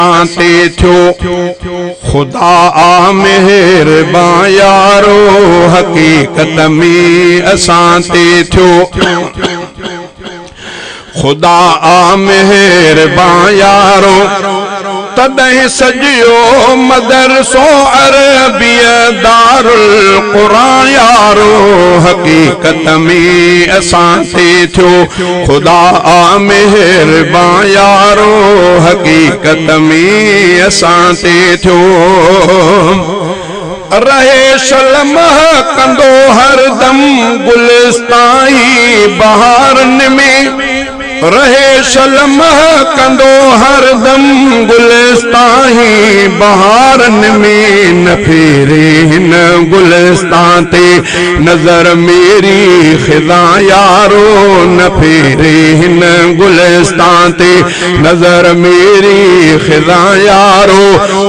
असांते थियो खुदा मेहरबान यारो हकीकत में असांते थियो खुदा मेहरबान यारो तॾहिं सजियो मदरसो अरबिया दारुल क़ुरान यारो हकीकत में असांते थियो खुदा मेहरबान यारो हकीकत में असांते थियो रहे शलम कंदो हरदम गुलिस्ताई बहारन में रहे शलम कंदो हरदम गुलिस्ताही बहारन में न फेरे हिन गुलिस्तान ते नजर मेरी खिदा यारो न फेरे हिन गुलिस्तान ते नजर मेरी खिदा यारो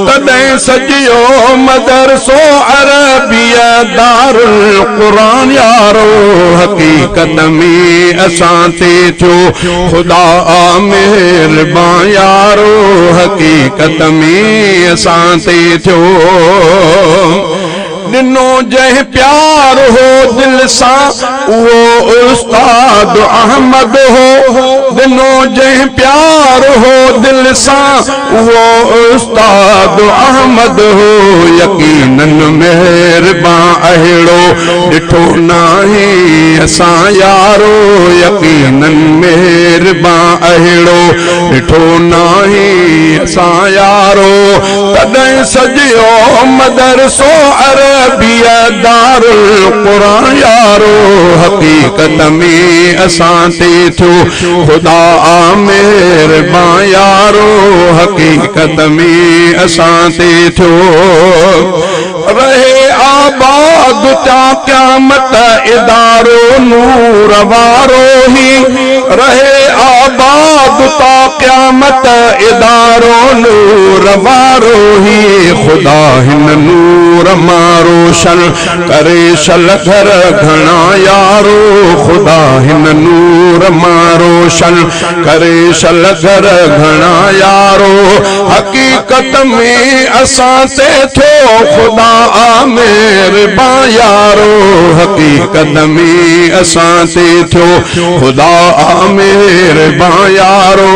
तॾहिं सजियो मदरसो अरबिया दारुल क़ुरान यारो हकीकत में असांते थियो खुदा मेहरबान यारो हकीकत में असांते थियो दिनो जह प्यार हो दिल सा वो उस्ताद अहमद हो दिनो जह प्यार हो दिल सा वो उस्ताद अहमद हो यकीनन मेहरबान अहिड़ो ॾिठो नाहे असां यारो यकीनन मेहरबान अहिड़ो ॾिठो नाहे असां यारो तॾहिं सजियो मदरसो अरबिया दारुल क़ुरान यारो हकीकत में असांते थियो खुदा मेहरबान यारो हकीकत में असांते थियो रहे आबाद ता क़यामत इदारो नूर वारो ही रहे आबाद ता क़यामत इदारो नूर वारो ही खुदा हिन नूर रोशन करे शल घर घना यारो खुदा हिन नूर रोशन करे शल घर घना यारो हकीकत में असांते थियो खुदा मेहरबान यारो हकीकत में असांते थियो खुदा मेहरबान यारो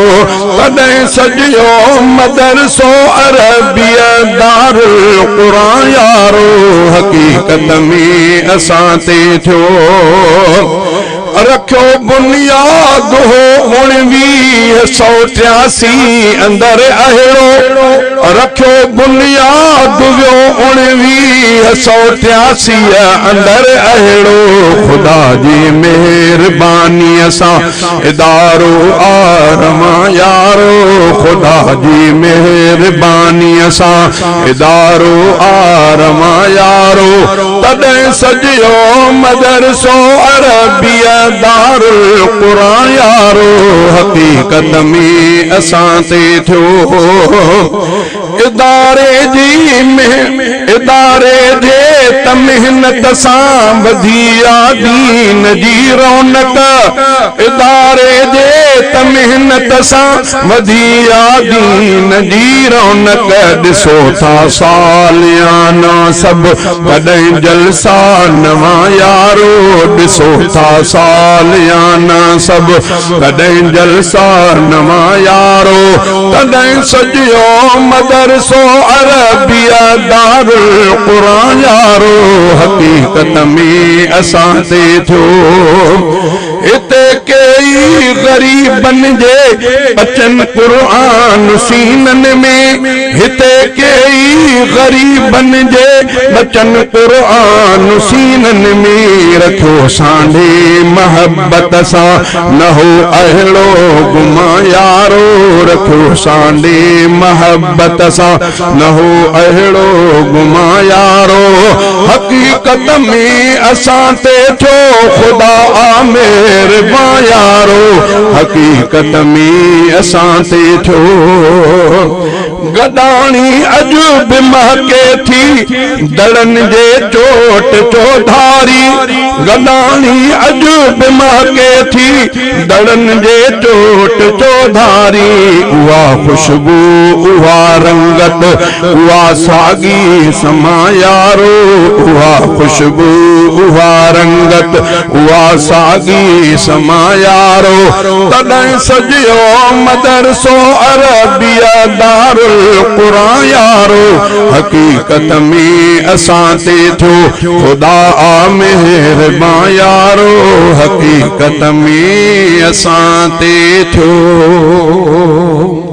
तॾहिं सजियो मदरसो अरबिया दारुल क़ुरान यारो हकीकत में असांते थियो रखो बुनियाद हो 1983 अंदर अहिड़ो रखो बुनियाद वियो 1983 अंदर अहिड़ो खुदा जी मेहरबानी सां इदारो आरमा यारो खुदा जी मेहरबानी सां इदारो आरमा यारो तॾहिं सजियो मदरसो अरबिया दारुल क़ुरान यारो हकीकत में असांते थियो इदारे जे मेहनत सां वधी दीन जी रौनक इदारे जे मेहनत सां वधी दीन जी रौनक ॾिसो था सालियाना सभु कॾहिं जलसा नवां यारो ॾिसो था सालियाना सभु कॾहिं जलसा नवां यारो तॾहिं सजियो मदरसो अरबिया दारुल क़ुरान यारो हकीकत में असांते थियो हिते कई ग़रीबन जे बचन क़ुरान सीनन में हिते कई ग़रीबन जे बचन क़ुरान सीनन में रखो सांढे महबत सां न हो अहिड़ो गुमा यारो रखो सांढे महबत सां न हो अहिड़ो गुमा यारो हकीकत में असांते थियो खुदा मेहरबान यारो हकीकत में असांते थियो गदाणी अजु बि महके थी दड़न जे चोट चौधारी गदाणी अजु बि महके थी दड़न जे चोट चौधारी उहा खुशबू उहा रंगत उहा सागी समा यारो उहा खुशबू उहा रंगत उहा सागी समा यारो तॾहिं सजियो मदरसो अरबिया दारुल क़ुरान यारो हकीकत में असां ते थियो खुदा मेहरबान यारो हकीकत में असां ते थियो